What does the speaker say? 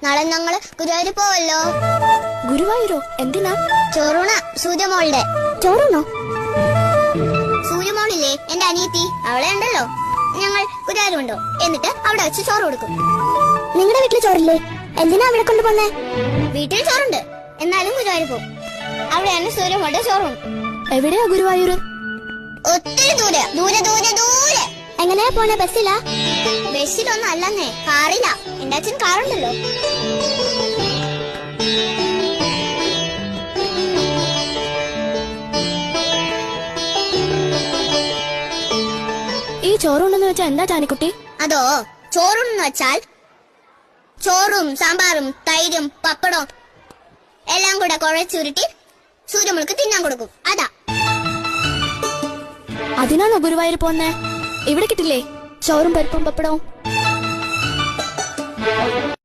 നാളെ ഞങ്ങള് ഗുരുവായൂർ പോവല്ലോ. ഗുരുവായൂരോ? എന്തിനാ? ചോറൂണ സൂര്യമോളുടെ. ചോറുണോ? സൂര്യമോളില്ലേ എന്റെ അനിയത്തി, അവളെ ഉണ്ടല്ലോ. ഞങ്ങൾ ഗുരുവായൂർ കൊണ്ടോ, എന്നിട്ട് അവിടെ വെച്ച് ചോറ് കൊടുക്കും. നിങ്ങളുടെ വീട്ടിൽ ചോറില്ലേ? എന്തിനാ അവിടെ കൊണ്ടുപോന്നേ? വീട്ടിൽ ചോറുണ്ട്, എന്നാലും ഗുരുവായൂർ പോകും. അവിടെയാണ് സൂര്യമോളുടെ ചോറും. എവിടെയാ ഗുരുവായൂർ? ഒത്തിരി ദൂരെ ദൂരെ ദൂരെ ദൂരെ. എങ്ങനെയാ പോണേ? ബസ്സിലാ? ബസ്സിലൊന്നും അല്ലെന്നേ, കാറില്ല. എന്റെ അച്ഛൻ കാറുണ്ടല്ലോ. ഈ ചോറുണ്ടെന്ന് വെച്ചാ എന്താ ജാനിക്കുട്ടി? അതോ, ചോറുണ്ടെന്ന് വെച്ചാൽ ചോറും സാമ്പാറും തൈരും പപ്പടവും എല്ലാം കൂടെ കുഴച്ചുരുട്ടി സൂര്യമോൾക്ക് തിന്നാൻ കൊടുക്കും. അതാ. അതിനാണോ ഗുരുവായൂർ പോന്നേ? ഇവിടെ കിട്ടില്ലേ ചോറും പരിപ്പും പപ്പടവും?